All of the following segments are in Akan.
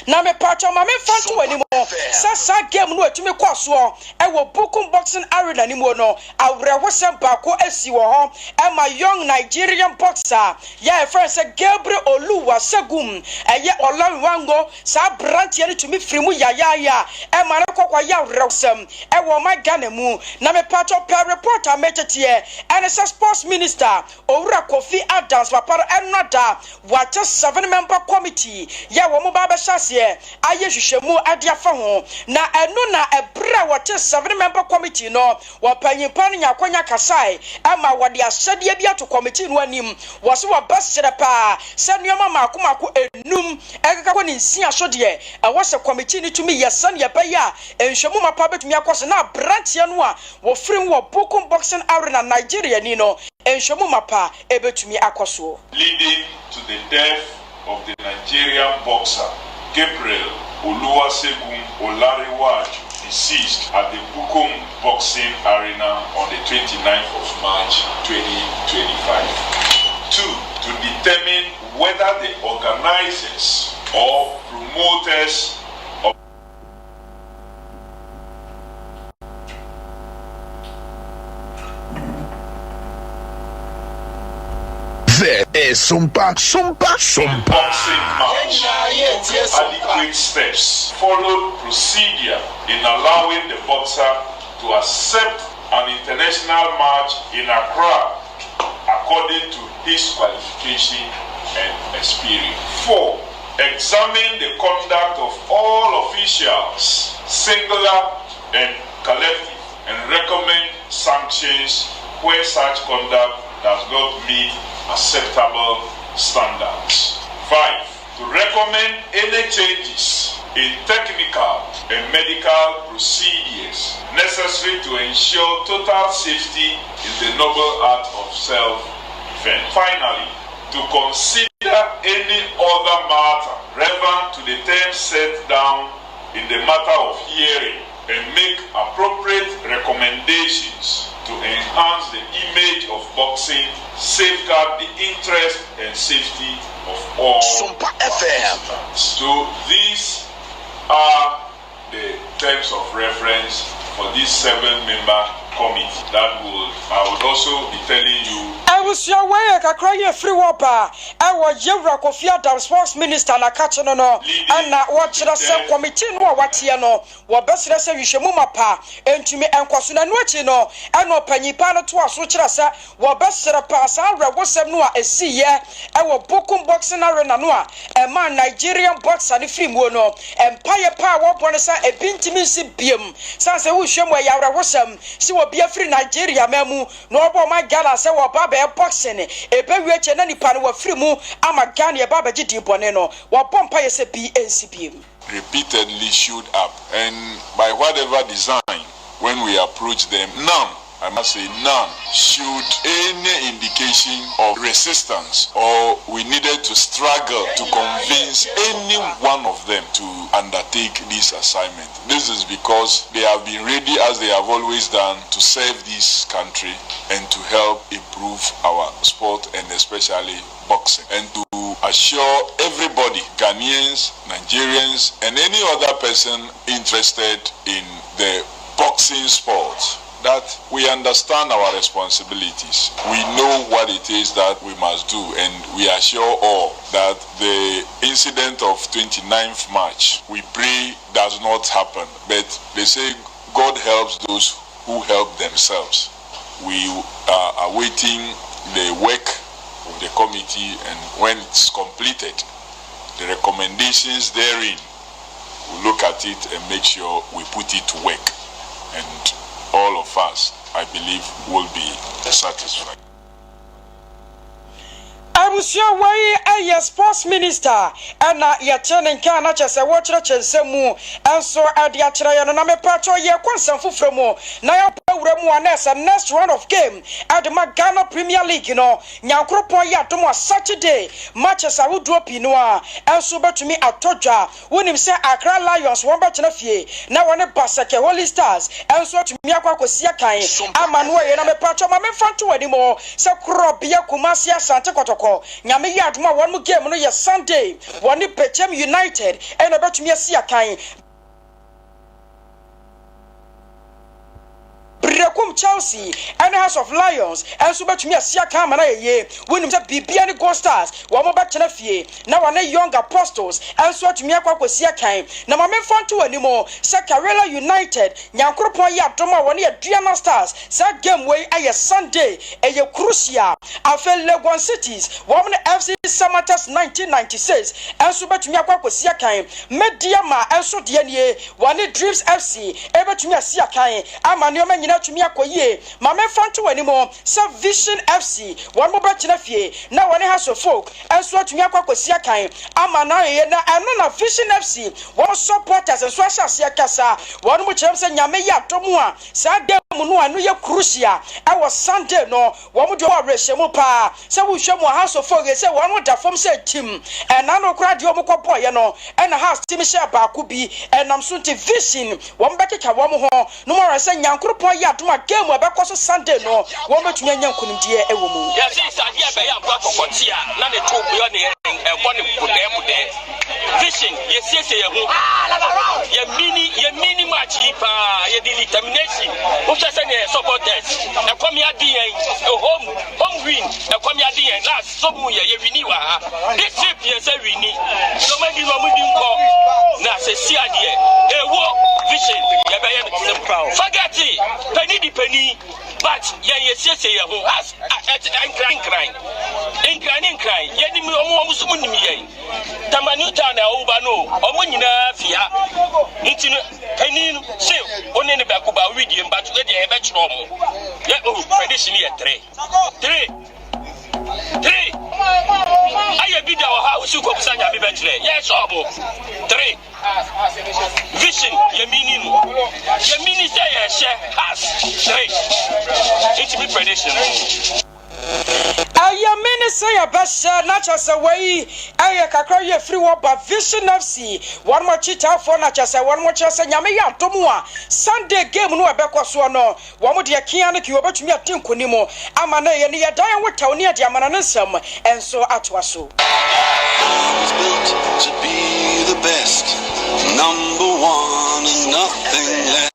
na me pacho ma me fanto animo sasa game no atumi kwaso e wo Bukum Boxing Arena ni mo no awrewosem baako asi wo ho e ma young Nigerian boxer ya friend say Gabriel Oluwasegum eye Olonwango sa branch ye tumi firimu yaya e ma ne kokwa ya awrewosem e wo ma Ghana mu na me pacho per reporter mechete and sports minister Owura Kofi Adams papa enada wache 7-member committee ya wo mo ba be hyase aye hwehwemu ade afa ho na eno na ebra wache 7-member committee no wapanyimpa no nyakonya kasai ama wade asade bi ato committee no anim wo so wabasere pa sanuoma makomako enum ekaka ko ni nsia so de e wo se committee ni tumi yesane ye baya enhwemu mapa betumi akose na branch ye no a wo firim wo Bukum Boxing Arena Nigeria ni no enhwemu mapa ebetumi akoso leading to the death of the Nigerian boxer Gabriel Oluwasegum Olariwaju, deceased at the Bukum Boxing Arena on the 29th of March 2025. 2. To determine whether the organizers or promoters of there is Sumpa boxing match took adequate steps, followed procedure in allowing the boxer to accept an international match in Accra according to his qualification and experience. 4. Examine the conduct of all officials, singular and collective, and recommend sanctions where such conduct does not meet acceptable standards. 5. To recommend any changes in technical and medical procedures necessary to ensure total safety in the noble art of self-defense. Finally, to consider any other matter relevant to the terms set down in the matter of hearing and make appropriate recommendations to enhance the image of boxing, safeguard the interest and safety of all participants. So these are the terms of reference for this 7-member committee that I would also be telling you. I was your way a free whopper. I was Owura Kofi Adams sports minister na catch no and na watch the committee no what here no what best say you shemuma pa entumi enkoso na no achi no and no panyipa no to aso kira say what best pa sa rewosem no a esi ye e wo Bukum Boxing Arena no a e man Nigerian boxer ni free mu no empire pa wo bone say e bintimi si biem san say wo hwem ya rewosem si wo bia free Nigeria mamu no obo my Ghana say wo ba boxing ebe weche na nipa no wa free mu ama Ghana e ba ba gidi bone no wo bompa ye say BNCPM repeatedly showed up, and by whatever design, when we approach them, none, I must say none, showed any indication of resistance, or we needed to struggle to convince any one of them to undertake this assignment. This is because they have been ready, as they have always done, to serve this country and to help improve our sport, and especially boxing, and to assure everybody, Ghanaians, Nigerians, and any other person interested in the boxing sport, that we understand our responsibilities. We know what it is that we must do, and we assure all that the incident of 29th March, we pray does not happen. But they say God helps those who help themselves. We are awaiting the work of the committee, and when it's completed, the recommendations therein, we'll look at it and make sure we put it to work, and all of us, I believe, will be satisfied. I was your way a sports minister, and your turning can just a watcher and so and so at the Atrayan and I'm a patro, your consent for more. Now uremu anesa next round of game at the Ghana Premier League nyankropon ya domo Saturday matches are drop inwa enso betumi atodwa wonim se Accra Lions won betena fie na wone Basake Holy Stars enso tumi akwakosia kan amanu ye na mepacho ma memfanto wani mo se krobia Kumasi Asante Kotoko nyame ya adoma won mu game no ye Sunday woni Pechem United ena betumi asia kan Brekum Chelsea and House of Lions and so betumi asia kan mana ye wonim se bibia ni Gold Stars wo mo betena fie na wane Young Apostles and so atumi akwakosia kan na ma memfanto wani mo se Karela United nyankropon ya doma wone ye Duana Stars sa game wey aye Sunday eye crucial afa Legon Cities wo mo FC Samatas 1996 and so betumi akwakosia kan media ma and so de nie wane Dreams FC e betumi asia kan amane o tumi akoye ma memfanto wani mo sa Vision FC won mo betena fie na woni House of Folk enso atumi akwakosia kan ama na ye na eno na Vision FC won supporters enso ahase kasa won mo kyerem se nyame ya tomu a sa dem no anu ye crucial I was Sunday no won mo do operation mo pa se wo hwe mo House of Folk se won mo da form se team na no kra de o mo kopo ye no na House team share ba ku bi enam so te Vision won bekeka wo mo ho no mo se nyankropon ya duma game abekoso Sunday no wo metumi anya nkunimdie ewo mu yes sadie be ya bra kokotia na ne to buyo ne ebo ne bude Vision yesiese ye hu ye mini match pa ye determination o se ne supporters e kom ya di en home win e kom ya di en last so mu ye wini wa this trip ye se wini so many no mu di nko na se si adie ewo Vision ye be ye simple forget it penny but yesiese ye hu as crying ye ni omo sumu ni ye tamani ta na oba no omo nyina fia ntino penny se oni ne ba kuba widi mbatu e de e be chiro mo ye prediction ye 3 aye bida wa ha usu ko kusanya bi betre yes obo 3 Vision ye mini say ye share has 3 it be prediction aya mini say ya basha na chase wey aya kakra ye free wo ba Vision FC one more cheater for na chase one more chase nyame ya tomu a Sunday game no ebekoso no wo mo de kian no ki obetumi atenko mo ama na ye ne ya dan wotaw ne de amana nsam enso atoaso was built to be the best, number one and nothing less.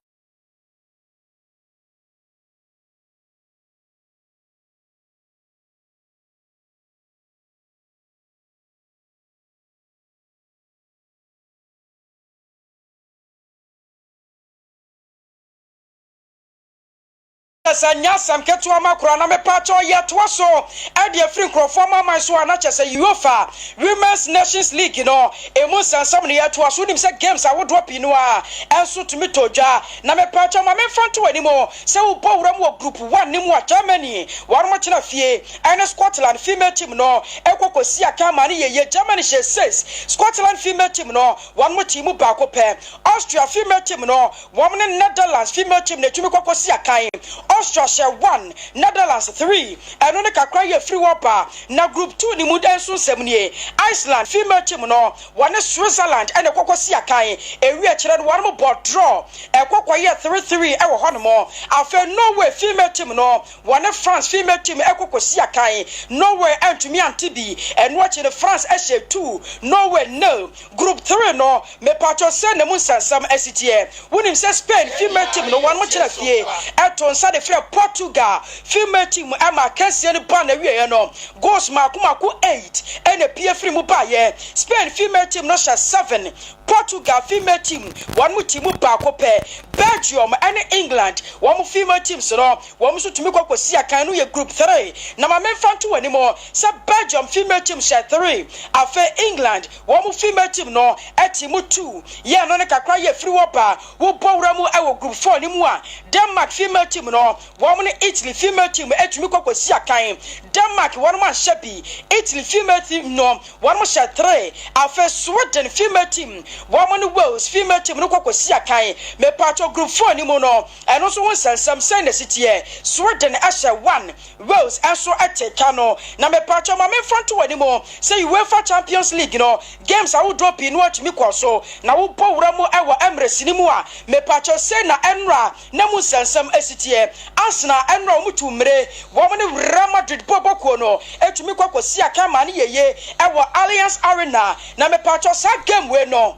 Nyasam ketu amakura na mepacho yetwa so e de free crofoma man so na chese UEFA Women's Nations League no emu sansam ne yetwa so nim se games a wo drop inu a enso tumi todwa na mepacho ma memfanto wani mo se wo bo wura mo group 1 nim wa Germany waro mo chena fie ene Scotland female team no ekokosi aka ma ne ye Germany she 6 Scotland female team no one mo team ba ko pe Austria female team no one Netherlands female team ne tumi kokosi aka Austria 1 Netherlands 3 eno ne kakra ye free wapa na group 2 ni mudan so semnie Iceland female team no one Switzerland ene kokosi akan ewi a kire no one mo board draw ekokwa ye 3-3 e wo hono mo afa Norway female team no one France female team ekokosi akan Norway antumi antibi eno a kire France ehye 2 Norway 0 group 3 no me patcho se ne mun sansam asitie wonim se Spain female team no one mo kire fie eton sa de Portugal female team ama kensie ni ba na wie no goals makumako 8 ene pie free mu ba ye Spain female team no sha 7 Portugal female team one mu team ba ko pe Belgium and England one female team so no one so tumi kokosi akan no ye group 3 na ma memfanto wani mo se Belgium female team sha 3 afa England one female team no team 2 ye no ne kakra ye free wo ba wo bowra mu e wo group 4 ni mu a Denmark female team no woman Italy female team etumi kokosi akan Denmark one man shebi Italy female team no one man share 3 afa Sweden female team woman Wales female team no kokosi akan me patcho group 4 ni mo no eno so won sansam say na city e Sweden asha 1 Wales enso ateka no na me patcho ma me front wani mo say UEFA Champions League no games I will drop in watch me kwaso na wo powura mo ewo Emirates ni mu a me patcho say na enra na mu sansam city e Arsenal enra mu tumre woman Real Madrid boboko no etumi kwakosi akama ni yeye ewo Allianz Arena na me patcho sa game we no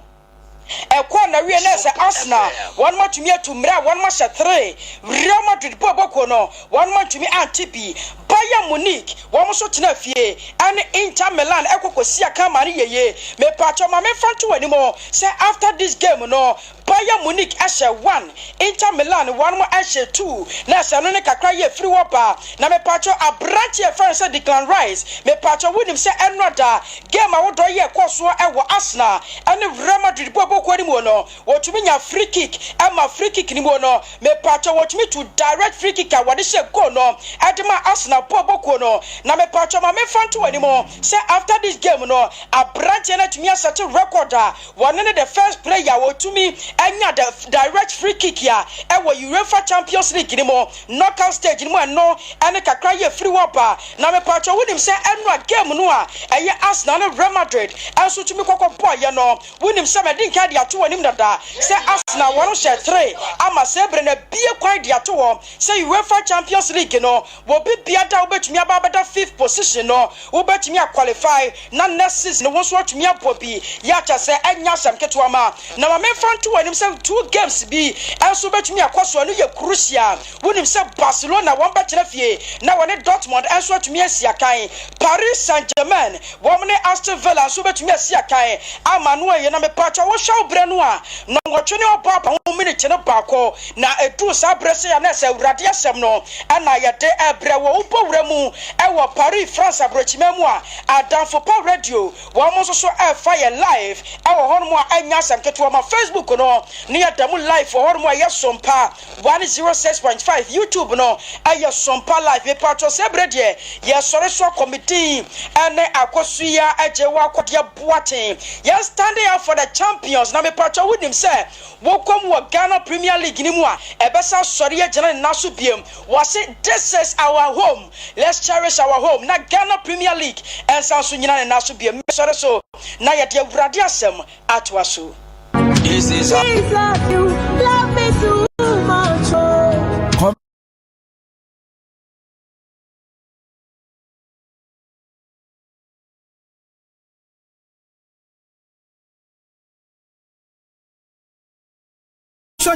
na we na say Arsenal one match me to mra one match 3 Real Madrid boboko no one match me antipi Bayern Munich one so tena fie and Inter Milan ekokosi akama ni yeye me patcho ma me fanto wani mo say after this game no Bayern Munich ashe 1 Inter Milan one more ashe 2 na say no ne kakra ye free wapa na me patcho abranche e friend say Declan Rice me patcho winim say enroda game a wo do ye koso ewo Arsenal and Real Madrid boboko ni mo no wotumi nya free kick ama free kick ni mo no me patcho wotumi to direct free kick a wode she go no edema Arsenal boboko no na me patcho ma me fanto wani mo say after this game no abranche na tumi asate record one ne the first player wotumi anya the direct free kick ya ewo UEFA Champions League ni mo knockout stage ni mo no ene kakra ye free wapa na me patcho wonim say enwa game no a eye Arsenal na Real Madrid enso tumi kokko boy ye no wonim say me din ka dia to wonim dada say Arsenal one share 3 ama say bre na bie kwan dia to wo say UEFA Champions League no wo bi bia da obetumi ababada 5th position no obetumi qualify na next season wo so atumi abobi ya cha say enya sam keto ama na ma me fanto wonim say 2 games bi enso betumi akoso no ye crucial wonim say Barcelona one bet na fie na wone Dortmund enso atumi asia kan Paris Saint-Germain wone Aston Villa so betumi asia kan ama no ye na me patcho wo shaw bre no a no ngotwene obaba 1 minute ne baako na edu sa brese ya na say urade asem no ana ye de ebre wo upowura mu ewo Paris France abrochima mu a Adamfo Power Radio wo mo so fire live ewo hono mu a anya asem keto ma Facebook no ne adamu live for hono mu a yesompa 106.5 YouTube no ayesompa live e patcho sebre de ye sore so committee ene akosuya ejewa akodia boaten ye standing out for the champions na me patcho wonim say wo kom wo Ghana Premier League ni mu a ebesa sore ye jena na so biem wo say this is our home, let's cherish our home na Ghana Premier League and sanso nyina na so biem sore so na ye de urade asem atwa so this is love you love me too much.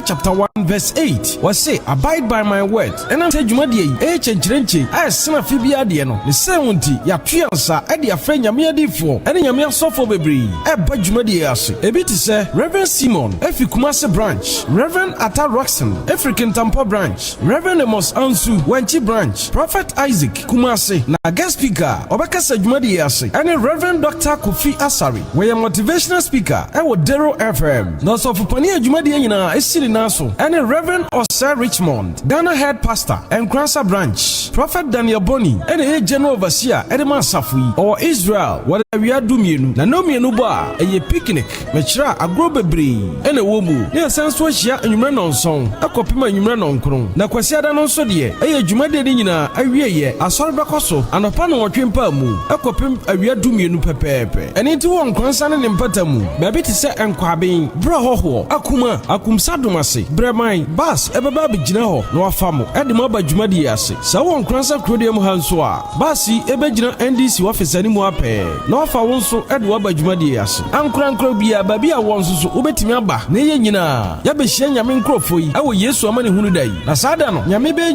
Chapter 1 verse 8 was say abide by my word and I said jumadi e chenchirenchi as sina fibia de no ne sewunti ya tuansa e de afra nyame adifo ene nyame asofo bebri e ba jumadi ase e bi ti se Reverend Simon efi Kumase branch, Reverend Ata Roxon African Tampa branch, Reverend Amos Ansu Wanchi branch, Prophet Isaac Kumase na guest speaker obekasa jumadi ase ene Reverend Dr. Kofi Asari we motivational speaker e wo Dero FM no so fupani jumadi nyina Naso and a Reverend Osir Richmond, Ghana Head Pastor and Kransa Branch, Prophet Daniel Boni, and a General Overseer, Edema Safui, or Israel, whatever we are doing, Nanomi Nuba, a ye picnic, Mechra, a grobebri, and a womu, near Sanswashia and Umrenon song, a copima Umrenon Kron, Naquasiada non sodie, a Jumadina, a ye, a Sorbacoso, and a pano Trimpamu, a copim, a we are doing pepe, and into one concern in Patamu, Baby to say and Quabin, Braho, Akuma, Akumsado. Bremai bas ebeba bigina ho no afamo ede maba dwumadi ase sa won kransa krodiam hanso a basi ebegina NDC office ani mu ape no afa won so ede waba dwumadi ase ankrankro bia babi a won so obetimi aba na ye nyina ya be hia nyame nkrofo yi awo Yesu amane hunu dai na sada no nyame be